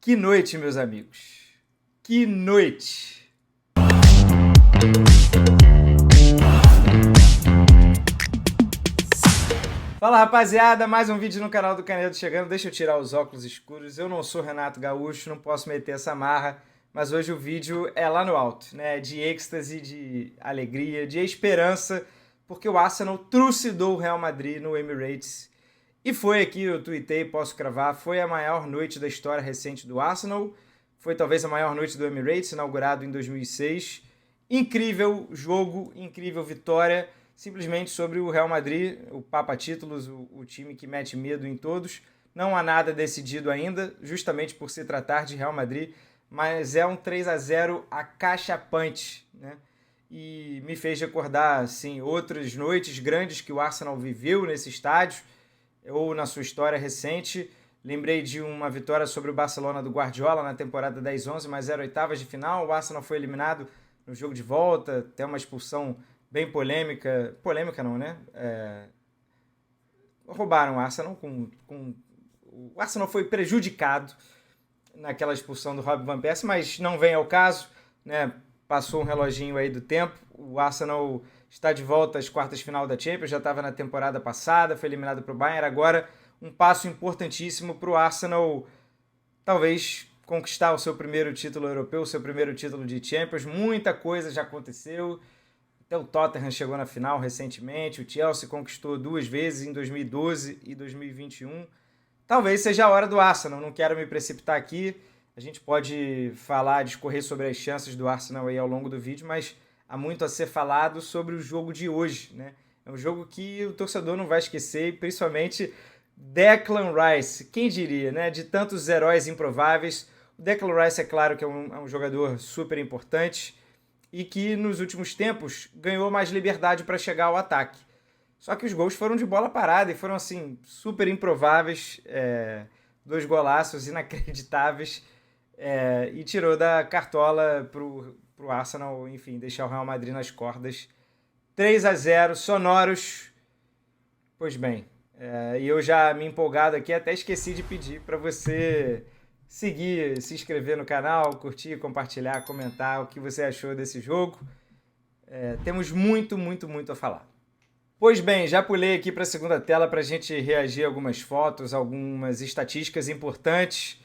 Que noite, meus amigos. Que noite. Fala, rapaziada, mais um vídeo no canal do Canedo chegando. Deixa eu tirar os óculos escuros. Eu não sou Renato Gaúcho, não posso meter essa marra, mas hoje o vídeo é lá no alto, né? De êxtase, de alegria, de esperança, porque o Arsenal trucidou o Real Madrid no Emirates. E foi aqui, eu tuitei, posso cravar, foi a maior noite da história recente do Arsenal. Foi talvez a maior noite do Emirates, inaugurado em 2006. Incrível jogo, incrível vitória, simplesmente sobre o Real Madrid, o Papa Títulos, o time que mete medo em todos. Não há nada decidido ainda, justamente por se tratar de Real Madrid, mas é um 3-0 acachapante, né? E me fez recordar, assim, outras noites grandes que o Arsenal viveu nesse estádio, ou na sua história recente. Lembrei de uma vitória sobre o Barcelona do Guardiola na temporada 10-11, mas era oitavas de final, o Arsenal foi eliminado no jogo de volta, até uma expulsão bem polêmica não, né? Roubaram o Arsenal, o Arsenal foi prejudicado naquela expulsão do Robin van Persie, mas não vem ao caso, né? Passou um reloginho aí do tempo, o Arsenal está de volta às quartas de final da Champions, já estava na temporada passada, foi eliminado para o Bayern, agora um passo importantíssimo para o Arsenal, talvez conquistar o seu primeiro título europeu, o seu primeiro título de Champions. Muita coisa já aconteceu, até o Tottenham chegou na final recentemente, o Chelsea conquistou 2 vezes, em 2012 e 2021. Talvez seja a hora do Arsenal, não quero me precipitar aqui, a gente pode falar, discorrer sobre as chances do Arsenal aí ao longo do vídeo, mas há muito a ser falado sobre o jogo de hoje, né? É um jogo que o torcedor não vai esquecer, principalmente Declan Rice. Quem diria, né? De tantos heróis improváveis, o Declan Rice é claro que é um jogador super importante e que nos últimos tempos ganhou mais liberdade para chegar ao ataque. Só que os gols foram de bola parada e foram assim super improváveis, 2 golaços inacreditáveis, e tirou da cartola pro Arsenal, enfim, deixar o Real Madrid nas cordas. 3-0, sonoros. Pois bem, e eu já me empolgado aqui, até esqueci de pedir para você seguir, se inscrever no canal, curtir, compartilhar, comentar o que você achou desse jogo. Temos muito a falar. Pois bem, já pulei aqui para a segunda tela para a gente reagir a algumas fotos, algumas estatísticas importantes.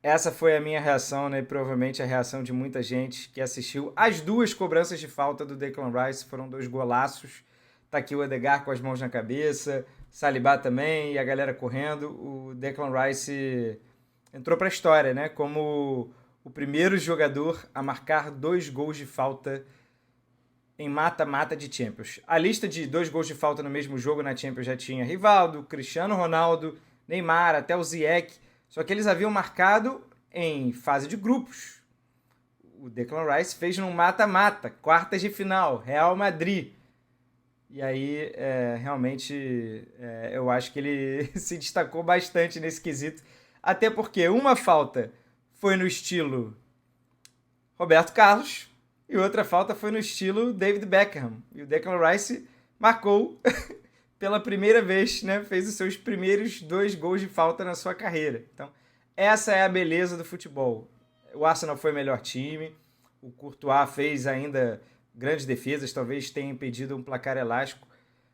Essa foi a minha reação, né? Provavelmente a reação de muita gente que assistiu. As 2 cobranças de falta do Declan Rice foram 2 golaços. Tá aqui o Odegaard com as mãos na cabeça, Saliba também e a galera correndo. O Declan Rice entrou para a história, né? Como o primeiro jogador a marcar 2 gols de falta em mata-mata de Champions. A lista de 2 gols de falta no mesmo jogo na Champions já tinha Rivaldo, Cristiano Ronaldo, Neymar, até o Ziyech. Só que eles haviam marcado em fase de grupos. O Declan Rice fez num mata-mata, quartas de final, Real Madrid. E aí, realmente, eu acho que ele se destacou bastante nesse quesito. Até porque uma falta foi no estilo Roberto Carlos e outra falta foi no estilo David Beckham. E o Declan Rice marcou pela primeira vez, né? Fez os seus primeiros 2 gols de falta na sua carreira. Então, essa é a beleza do futebol. O Arsenal foi o melhor time, o Courtois fez ainda grandes defesas, talvez tenha impedido um placar elástico,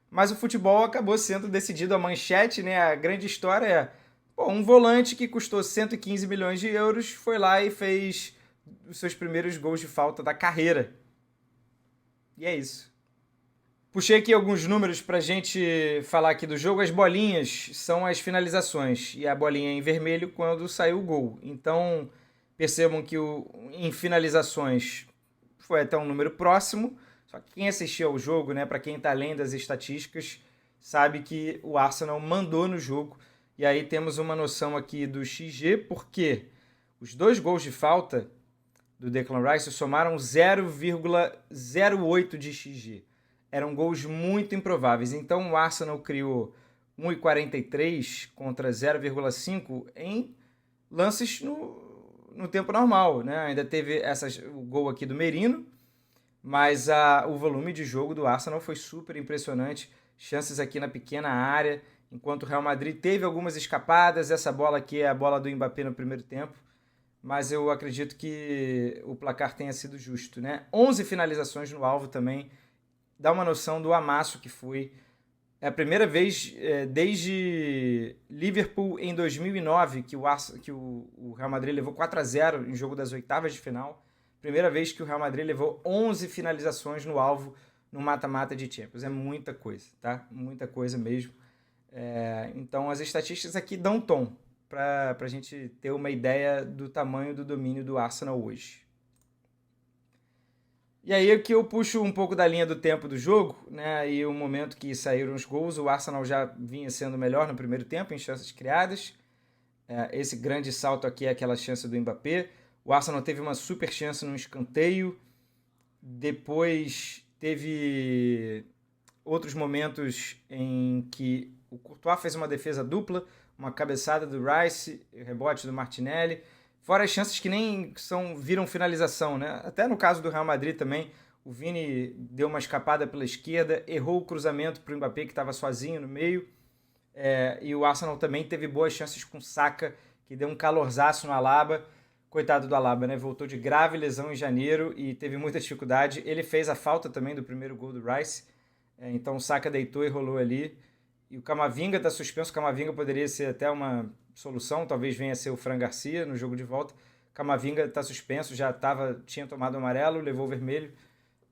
mas o futebol acabou sendo decidido a manchete, né? A grande história é, um volante que custou 115 milhões de euros foi lá e fez os seus primeiros gols de falta da carreira. E é isso. Puxei aqui alguns números para a gente falar aqui do jogo. As bolinhas são as finalizações e a bolinha é em vermelho quando saiu o gol. Então, percebam que em finalizações foi até um número próximo. Só que quem assistiu ao jogo, né, para quem está lendo as estatísticas, sabe que o Arsenal mandou no jogo. E aí temos uma noção aqui do XG, porque os 2 gols de falta do Declan Rice somaram 0,08 de XG. Eram gols muito improváveis. Então o Arsenal criou 1,43 contra 0,5 em lances no tempo normal, né? Ainda teve o gol aqui do Merino, mas o volume de jogo do Arsenal foi super impressionante. Chances aqui na pequena área, enquanto o Real Madrid teve algumas escapadas. Essa bola aqui é a bola do Mbappé no primeiro tempo. mas eu acredito que o placar tenha sido justo, né? 11 finalizações no alvo também, dá uma noção do amasso que foi. É a primeira vez desde Liverpool em 2009 que o Real Madrid levou 4-0 em jogo das oitavas de final. Primeira vez que o Real Madrid levou 11 finalizações no alvo no mata-mata de Champions. É muita coisa, tá? Muita coisa mesmo. Então as estatísticas aqui dão tom para a gente ter uma ideia do tamanho do domínio do Arsenal hoje. E aí aqui eu puxo um pouco da linha do tempo do jogo, né? E o momento que saíram os gols, o Arsenal já vinha sendo melhor no primeiro tempo, em chances criadas. Esse grande salto aqui é aquela chance do Mbappé. O Arsenal teve uma super chance num escanteio. Depois teve outros momentos em que o Courtois fez uma defesa dupla, uma cabeçada do Rice, rebote do Martinelli. Fora as chances que nem viram finalização, né? Até no caso do Real Madrid também, o Vini deu uma escapada pela esquerda, errou o cruzamento para o Mbappé, que estava sozinho no meio. E o Arsenal também teve boas chances com o Saka, que deu um calorzaço no Alaba. Coitado do Alaba, né? Voltou de grave lesão em janeiro e teve muita dificuldade. Ele fez a falta também do primeiro gol do Rice. Então o Saka deitou e rolou ali. E o Camavinga está suspenso. O Camavinga poderia ser até uma solução, talvez venha a ser o Fran Garcia no jogo de volta. Camavinga está suspenso, tinha tomado amarelo, levou o vermelho.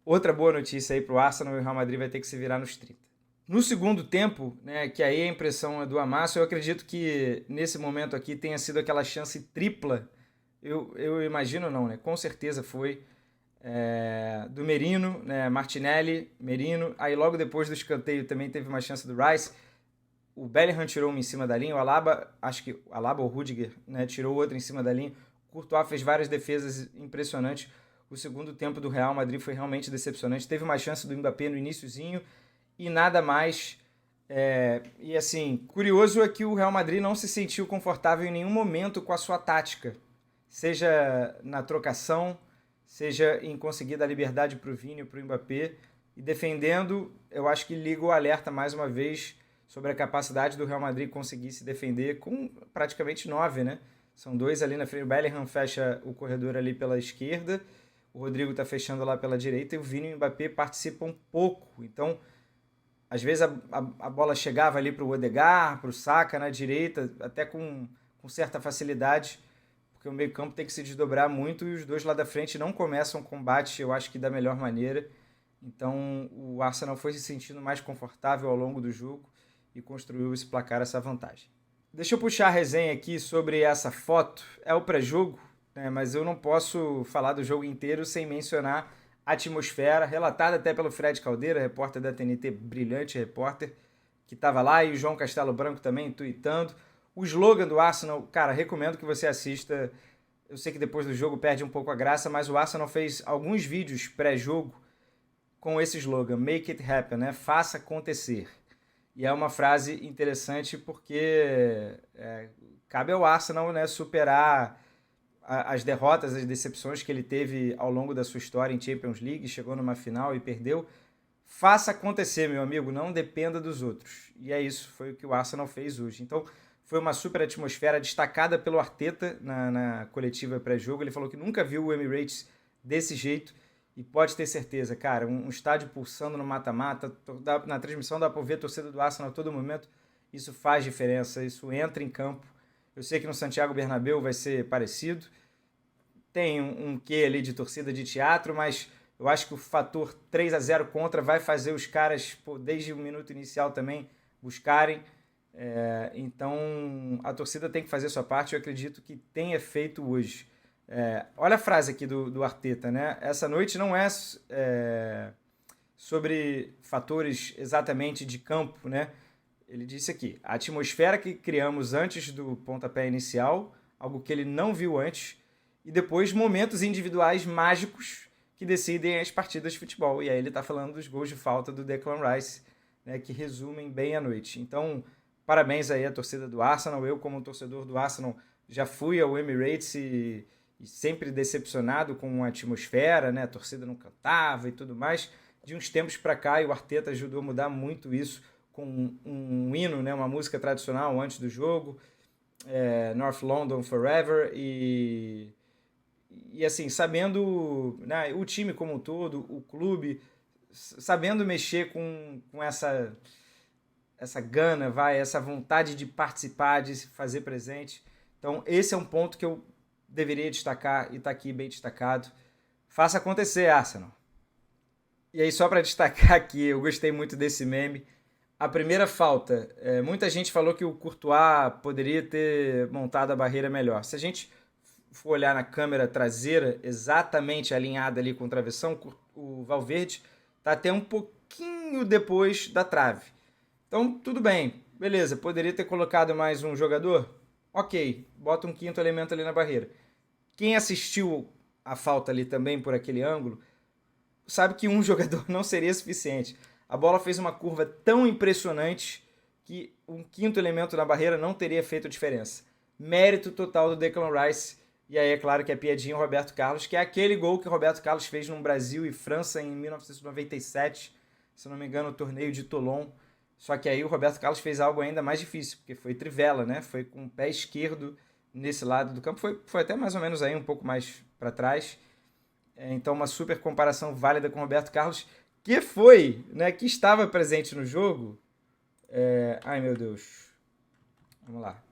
Outra boa notícia aí para o Arsenal, e o Real Madrid vai ter que se virar nos 30. No segundo tempo, né, que aí a impressão é do amasso, eu acredito que nesse momento aqui tenha sido aquela chance tripla. Eu imagino não, né? Com certeza foi do Merino, né? Martinelli, Merino. Aí logo depois do escanteio também teve uma chance do Rice. O Bellingham tirou uma em cima da linha, o Alaba, acho que o Alaba ou o Rudiger, né, tirou outra em cima da linha. O Courtois fez várias defesas impressionantes. O segundo tempo do Real Madrid foi realmente decepcionante. Teve uma chance do Mbappé no iniciozinho e nada mais. E assim, curioso é que o Real Madrid não se sentiu confortável em nenhum momento com a sua tática. Seja na trocação, seja em conseguir dar liberdade para o Vini ou para o Mbappé. E defendendo, eu acho que liga o alerta mais uma vez sobre a capacidade do Real Madrid conseguir se defender com praticamente 9, né? São 2 ali na frente. O Bellingham fecha o corredor ali pela esquerda, o Rodrigo está fechando lá pela direita e o Vini e o Mbappé participam um pouco. Então, às vezes a bola chegava ali para o Odegaard, para o Saka na direita, até com certa facilidade, porque o meio-campo tem que se desdobrar muito e os dois lá da frente não começam o combate, eu acho que da melhor maneira. Então o Arsenal foi se sentindo mais confortável ao longo do jogo e construiu esse placar, essa vantagem. Deixa eu puxar a resenha aqui sobre essa foto. É o pré-jogo, né, mas eu não posso falar do jogo inteiro sem mencionar a atmosfera, relatada até pelo Fred Caldeira, repórter da TNT, brilhante repórter, que estava lá, e o João Castelo Branco também tweetando. O slogan do Arsenal, cara, recomendo que você assista. Eu sei que depois do jogo perde um pouco a graça, mas o Arsenal fez alguns vídeos pré-jogo com esse slogan, Make it happen, né? Faça acontecer. E é uma frase interessante porque cabe ao Arsenal, né, superar as derrotas, as decepções que ele teve ao longo da sua história em Champions League, chegou numa final e perdeu. Faça acontecer, meu amigo, não dependa dos outros. E é isso, foi o que o Arsenal fez hoje. Então, foi uma super atmosfera destacada pelo Arteta na coletiva pré-jogo. Ele falou que nunca viu o Emirates desse jeito e pode ter certeza, cara, um estádio pulsando no mata-mata, na transmissão dá para ver a torcida do Arsenal a todo momento. Isso faz diferença, isso entra em campo. Eu sei que no Santiago Bernabéu vai ser parecido. Tem um quê ali de torcida de teatro, mas eu acho que o fator 3-0 contra vai fazer os caras, desde o minuto inicial também, buscarem. Então a torcida tem que fazer a sua parte, eu acredito que tenha feito hoje. Olha a frase aqui do Arteta, né? Essa noite não é sobre fatores exatamente de campo, né? Ele disse aqui, a atmosfera que criamos antes do pontapé inicial, algo que ele não viu antes, e depois momentos individuais mágicos que decidem as partidas de futebol. E aí ele está falando dos gols de falta do Declan Rice, né, que resumem bem a noite. Então, parabéns aí à torcida do Arsenal. Eu, como torcedor do Arsenal, já fui ao Emirates e sempre decepcionado com a atmosfera, né? A torcida não cantava e tudo mais. De uns tempos para cá, e o Arteta ajudou a mudar muito isso, com um hino, né, uma música tradicional antes do jogo, North London Forever, e e assim, sabendo, né, o time como um todo, o clube, sabendo mexer com essa gana, essa vontade de participar, de se fazer presente. Então, esse é um ponto que eu deveria destacar e está aqui bem destacado. Faça acontecer, Arsenal. E aí, só para destacar aqui, eu gostei muito desse meme. A primeira falta, muita gente falou que o Courtois poderia ter montado a barreira melhor. Se a gente for olhar na câmera traseira, exatamente alinhada ali com o travessão, o Valverde está até um pouquinho depois da trave. Então, tudo bem, beleza, poderia ter colocado mais um jogador? Ok, bota um quinto elemento ali na barreira. Quem assistiu a falta ali também por aquele ângulo, sabe que um jogador não seria suficiente. A bola fez uma curva tão impressionante que um quinto elemento na barreira não teria feito diferença. Mérito total do Declan Rice. E aí é claro que é piadinha o Roberto Carlos, que é aquele gol que o Roberto Carlos fez no Brasil e França em 1997, se não me engano, o torneio de Toulon. Só que aí o Roberto Carlos fez algo ainda mais difícil, porque foi trivela, né? Foi com o pé esquerdo nesse lado do campo. Foi até mais ou menos aí um pouco mais para trás. Então uma super comparação válida com o Roberto Carlos, que foi, né, que estava presente no jogo. Ai meu Deus, vamos lá.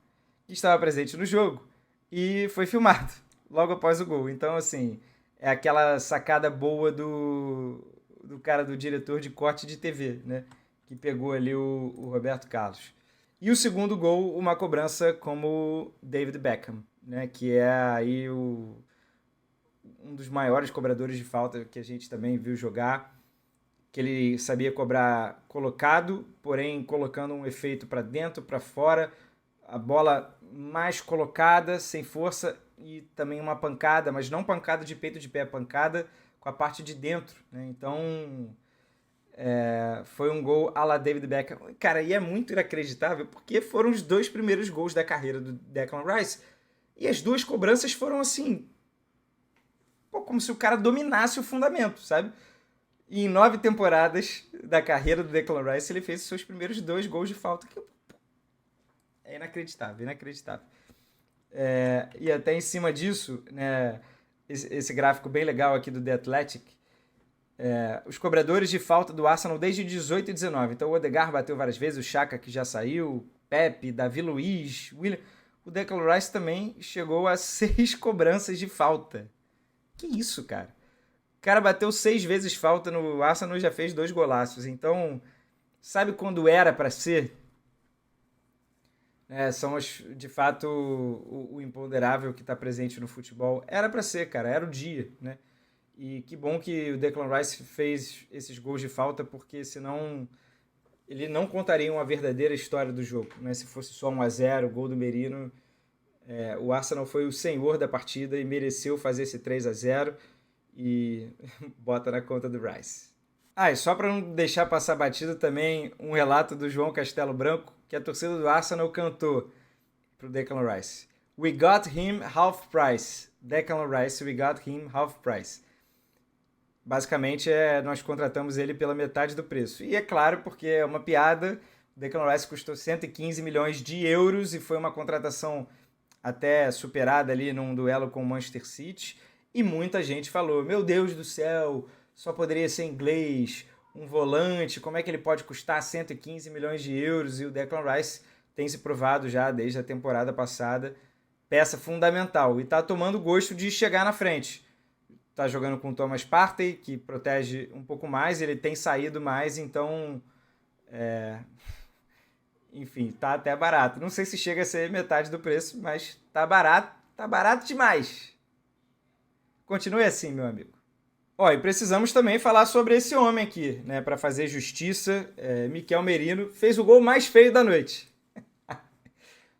Que estava presente no jogo e foi filmado logo após o gol. Então, assim, é aquela sacada boa do cara, do diretor de corte de TV, né, que pegou ali o Roberto Carlos. E o segundo gol, uma cobrança como David Beckham, né, que é aí um dos maiores cobradores de falta que a gente também viu jogar, que ele sabia cobrar colocado, porém colocando um efeito para dentro, para fora, a bola mais colocada, sem força, e também uma pancada, mas não pancada de peito de pé, pancada com a parte de dentro, né? Então foi um gol à la David Beckham. Cara, e é muito inacreditável, porque foram os dois primeiros gols da carreira do Declan Rice, e as duas cobranças foram assim, como se o cara dominasse o fundamento, sabe? E em 9 temporadas da carreira do Declan Rice, ele fez os seus primeiros 2 gols de falta, que é inacreditável, inacreditável. E até em cima disso, né, esse gráfico bem legal aqui do The Athletic, os cobradores de falta do Arsenal desde 18 e 19. Então o Odegaard bateu várias vezes, o Xhaka que já saiu, Pepe, Davi Luiz, William. O Declan Rice também chegou a 6 cobranças de falta. Que isso, cara? O cara bateu 6 vezes falta no Arsenal e já fez 2 golaços. Então, sabe quando era para ser? São de fato o imponderável que está presente no futebol. Era para ser, cara, era o dia, né? E que bom que o Declan Rice fez esses gols de falta, porque senão ele não contaria uma verdadeira história do jogo, né? Se fosse só 1-0, gol do Merino, o Arsenal foi o senhor da partida e mereceu fazer esse 3-0 e bota na conta do Rice. E só para não deixar passar batido também, um relato do João Castelo Branco, que a torcida do Arsenal cantou pro Declan Rice. We got him half price. Declan Rice, we got him half price. Basicamente, nós contratamos ele pela metade do preço. E é claro, porque é uma piada, o Declan Rice custou 115 milhões de euros e foi uma contratação até superada ali num duelo com o Manchester City. E muita gente falou, meu Deus do céu, só poderia ser inglês, um volante, como é que ele pode custar 115 milhões de euros? E o Declan Rice tem se provado já desde a temporada passada, peça fundamental, e está tomando gosto de chegar na frente. Está jogando com o Thomas Partey, que protege um pouco mais, ele tem saído mais, então, enfim, tá até barato. Não sei se chega a ser metade do preço, mas tá barato demais. Continue assim, meu amigo. E precisamos também falar sobre esse homem aqui, né? Para fazer justiça, Mikel Merino fez o gol mais feio da noite.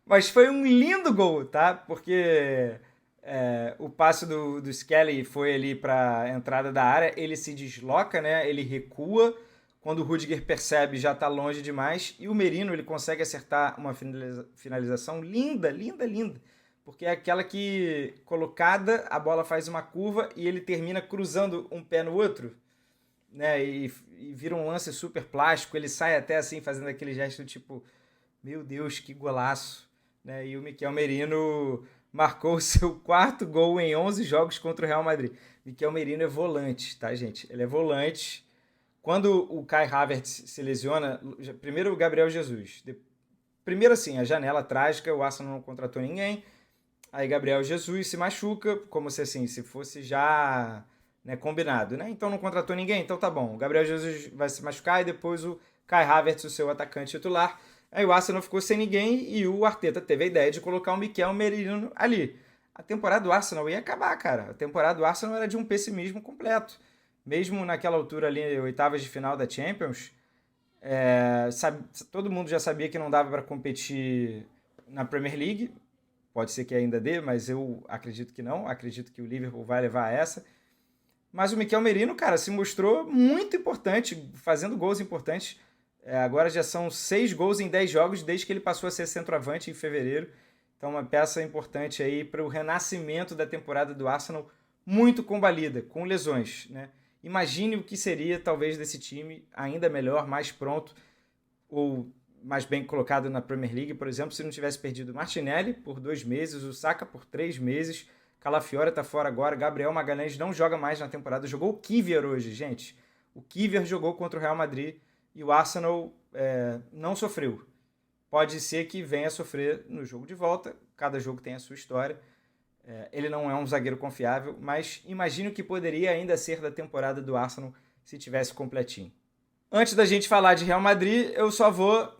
Mas foi um lindo gol, tá? Porque o passe do Skelly foi ali para a entrada da área, ele se desloca, né? Ele recua. Quando o Rudiger percebe, já está longe demais. E o Merino, ele consegue acertar uma finalização linda, linda, linda. Porque é aquela que, colocada, a bola faz uma curva e ele termina cruzando um pé no outro, né? E vira um lance super plástico. Ele sai até assim, fazendo aquele gesto tipo, meu Deus, que golaço, né? E o Mikel Merino marcou o seu 4º gol em 11 jogos contra o Real Madrid. Mikel Merino é volante, tá, gente? Ele é volante. Quando o Kai Havertz se lesiona, primeiro o Gabriel Jesus. Primeiro assim, a janela trágica, o Arsenal não contratou ninguém. Aí Gabriel Jesus se machuca, como se assim, se fosse já, né, combinado, né? Então não contratou ninguém, então tá bom. O Gabriel Jesus vai se machucar e depois o Kai Havertz, o seu atacante titular. Aí o Arsenal ficou sem ninguém e o Arteta teve a ideia de colocar o Mikel Merino ali. A temporada do Arsenal ia acabar, cara. A temporada do Arsenal era de um pessimismo completo. Mesmo naquela altura ali, oitavas de final da Champions, todo mundo já sabia que não dava para competir na Premier League. Pode ser que ainda dê, mas eu acredito que não. Acredito que o Liverpool vai levar essa. Mas o Mikel Merino, cara, se mostrou muito importante, fazendo gols importantes. Agora já são 6 gols em 10 jogos desde que ele passou a ser centroavante em fevereiro. Então uma peça importante aí para o renascimento da temporada do Arsenal, muito combalida, com lesões, né? Imagine o que seria talvez desse time ainda melhor, mais pronto, ou mais bem colocado na Premier League, por exemplo, se não tivesse perdido o Martinelli por 2 meses, o Saka por 3 meses, Calafiora tá fora agora, Gabriel Magalhães não joga mais na temporada, jogou o Kivior hoje, gente. O Kivior jogou contra o Real Madrid e o Arsenal não sofreu. Pode ser que venha a sofrer no jogo de volta, cada jogo tem a sua história. Ele não é um zagueiro confiável, mas imagine o que poderia ainda ser da temporada do Arsenal se tivesse completinho. Antes da gente falar de Real Madrid, eu só vou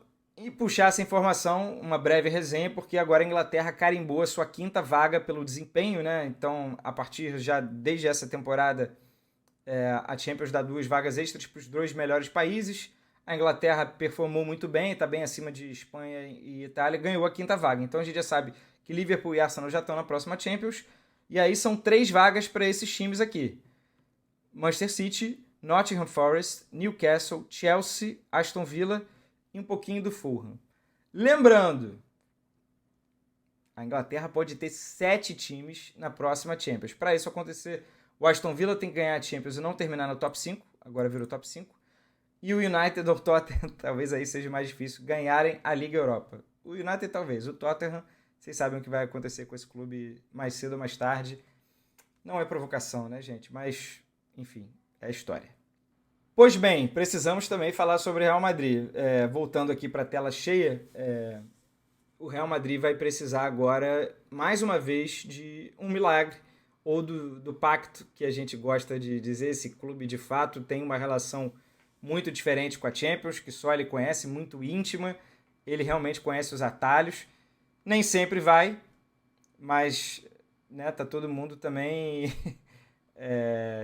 puxar essa informação, uma breve resenha, porque agora a Inglaterra carimbou a sua 5ª vaga pelo desempenho, né? Então, a partir já desde essa temporada, a Champions dá 2 vagas extras para os 2 melhores países. A Inglaterra performou muito bem, está bem acima de Espanha e Itália, ganhou a 5ª vaga. Então a gente já sabe que Liverpool e Arsenal já estão na próxima Champions. E aí são 3 vagas para esses times aqui. Manchester City, Nottingham Forest, Newcastle, Chelsea, Aston Villa e um pouquinho do Fulham. Lembrando, a Inglaterra pode ter 7 times na próxima Champions. Para isso acontecer, o Aston Villa tem que ganhar a Champions e não terminar no top 5. Agora virou top 5. E o United ou o Tottenham, talvez aí seja mais difícil, ganharem a Liga Europa. O United talvez, o Tottenham, vocês sabem o que vai acontecer com esse clube mais cedo ou mais tarde. Não é provocação, né, gente? Mas, enfim, é a história. Pois bem, precisamos também falar sobre o Real Madrid. Voltando aqui para a tela cheia, o Real Madrid vai precisar agora, mais uma vez, de um milagre, ou do pacto que a gente gosta de dizer. Esse clube, de fato, tem uma relação muito diferente com a Champions, que só ele conhece, muito íntima. Ele realmente conhece os atalhos. Nem sempre vai, mas né, tá todo mundo também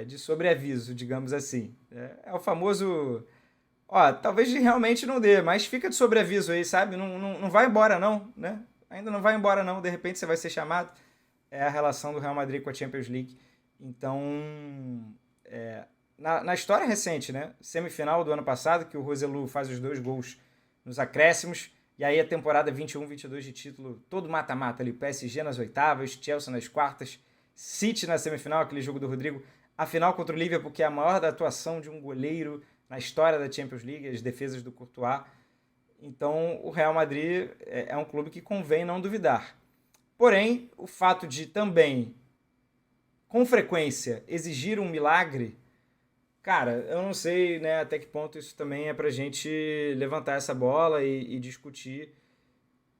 de sobreaviso, digamos assim. É o famoso... talvez realmente não dê, mas fica de sobreaviso aí, sabe? Não vai embora não, né? Ainda não vai embora não, de repente você vai ser chamado. É a relação do Real Madrid com a Champions League. Então... Na história recente, né? Semifinal do ano passado, que o Roselu faz os 2 gols nos acréscimos, e aí a temporada 21-22 de título, todo mata-mata ali, PSG nas oitavas, Chelsea nas quartas, City na semifinal, aquele jogo do Rodrigo, a final contra o Liverpool, que é a maior da atuação de um goleiro na história da Champions League, as defesas do Courtois. Então o Real Madrid é um clube que convém não duvidar. Porém, o fato de também, com frequência, exigir um milagre, cara, eu não sei, né, até que ponto isso também é pra gente levantar essa bola e discutir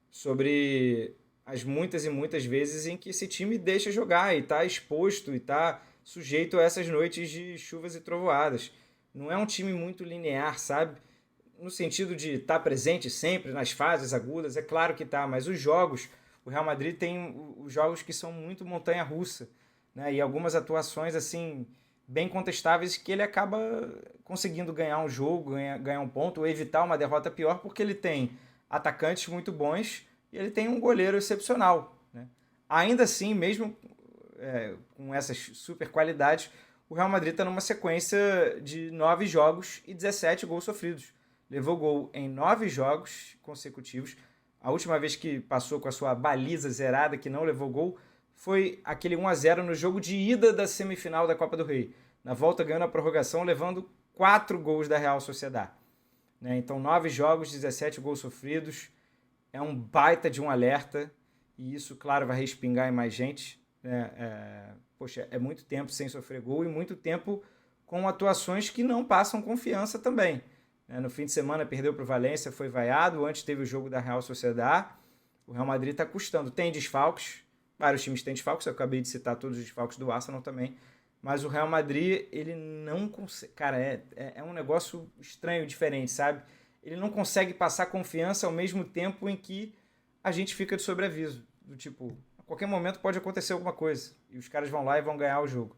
sobre as muitas e muitas vezes em que esse time deixa jogar e tá exposto e tá sujeito a essas noites de chuvas e trovoadas. Não é um time muito linear, sabe? No sentido de estar presente sempre nas fases agudas, é claro que tá, mas os jogos, o Real Madrid tem os jogos que são muito montanha-russa, né? E algumas atuações assim bem contestáveis que ele acaba conseguindo ganhar um jogo, ganhar um ponto, ou evitar uma derrota pior, porque ele tem atacantes muito bons e ele tem um goleiro excepcional, né? Ainda assim, mesmo com essas super qualidades, o Real Madrid está numa sequência de 9 jogos e 17 gols sofridos. Levou gol em 9 jogos consecutivos. A última vez que passou com a sua baliza zerada, que não levou gol, foi aquele 1-0 no jogo de ida da semifinal da Copa do Rei. Na volta, ganhando a prorrogação, levando 4 gols da Real Sociedad. Né? Então, 9 jogos, 17 gols sofridos. É um baita de um alerta. e isso, claro, vai respingar em mais gente. Né? Poxa, é muito tempo sem sofrer gol e muito tempo com atuações que não passam confiança também. No fim de semana perdeu para o Valência, foi vaiado, antes teve o jogo da Real Sociedad. O Real Madrid está custando, tem desfalques, vários times têm desfalques, eu acabei de citar todos os desfalques do Arsenal também, mas o Real Madrid, ele não consegue, cara, é um negócio estranho, diferente, sabe? Ele não consegue passar confiança ao mesmo tempo em que a gente fica de sobreaviso, do tipo, a qualquer momento pode acontecer alguma coisa, e os caras vão lá e vão ganhar o jogo.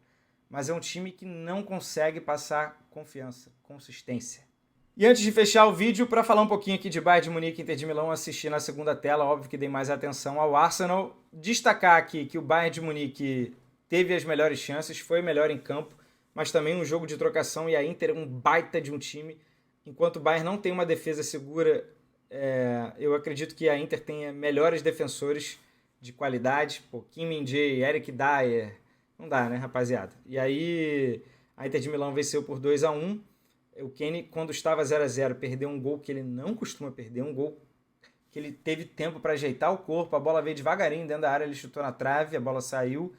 Mas é um time que não consegue passar confiança, consistência. E antes de fechar o vídeo, para falar um pouquinho aqui de Bayern de Munique e Inter de Milão, assisti na segunda tela, óbvio que dei mais atenção ao Arsenal. Destacar aqui que o Bayern de Munique teve as melhores chances, foi melhor em campo, mas também um jogo de trocação e a Inter é um baita de um time. Enquanto o Bayern não tem uma defesa segura, eu acredito que a Inter tenha melhores defensores de qualidade. Pô, Kim Min-jae, Eric Dyer, não dá, né, rapaziada? E aí a Inter de Milão venceu por 2-1. O Kane, quando estava 0-0, perdeu um gol que ele não costuma perder, um gol que ele teve tempo para ajeitar o corpo, a bola veio devagarinho dentro da área, ele chutou na trave, a bola saiu.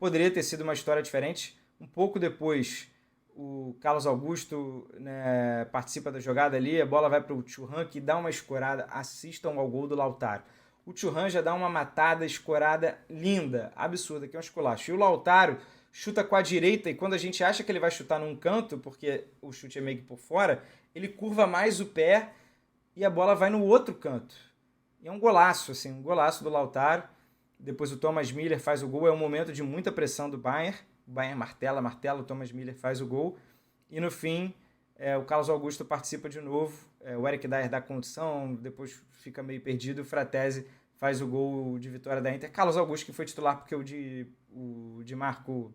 Poderia ter sido uma história diferente. Um pouco depois, o Carlos Augusto, né, participa da jogada ali, a bola vai para o Thuram, que dá uma escorada, assistam ao gol do Lautaro. O Thuram já dá uma matada, escorada linda, absurda, que é um esculacho. E o Lautaro chuta com a direita, e quando a gente acha que ele vai chutar num canto, porque o chute é meio que por fora, ele curva mais o pé e a bola vai no outro canto. E é um golaço, assim, um golaço do Lautaro. Depois o Thomas Müller faz o gol, é um momento de muita pressão do Bayern. O Bayern martela, o Thomas Müller faz o gol. E no fim, o Carlos Augusto participa de novo, o Eric Dyer dá condição, depois fica meio perdido, o Fratesi faz o gol de vitória da Inter. Carlos Augusto, que foi titular porque o Di Marco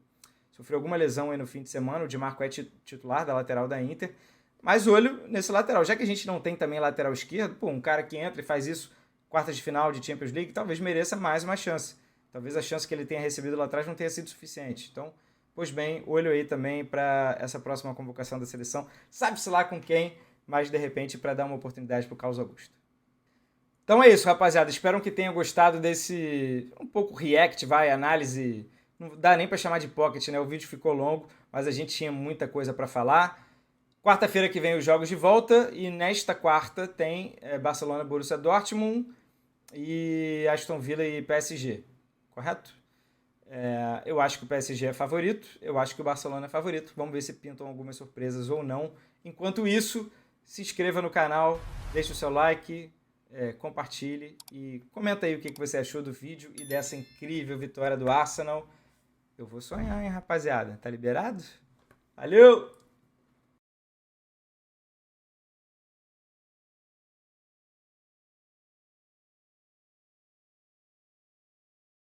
sofreu alguma lesão aí no fim de semana. O Di Marco é titular da lateral da Inter. Mas olho nesse lateral. Já que a gente não tem também lateral esquerdo, um cara que entra e faz isso, quartas de final de Champions League, talvez mereça mais uma chance. Talvez a chance que ele tenha recebido lá atrás não tenha sido suficiente. Então, pois bem, olho aí também para essa próxima convocação da seleção. Sabe-se lá com quem, mas de repente para dar uma oportunidade para o Carlos Augusto. Então é isso, rapaziada. Espero que tenham gostado desse um pouco react, análise. Não dá nem para chamar de pocket, né? O vídeo ficou longo, mas a gente tinha muita coisa para falar. Quarta-feira que vem os jogos de volta e nesta quarta tem Barcelona, Borussia Dortmund e Aston Villa e PSG, correto? Eu acho que o PSG é favorito, eu acho que o Barcelona é favorito. Vamos ver se pintam algumas surpresas ou não. Enquanto isso, se inscreva no canal, deixe o seu like, compartilhe e comenta aí o que você achou do vídeo e dessa incrível vitória do Arsenal. Eu vou sonhar, hein, rapaziada? Tá liberado? Valeu!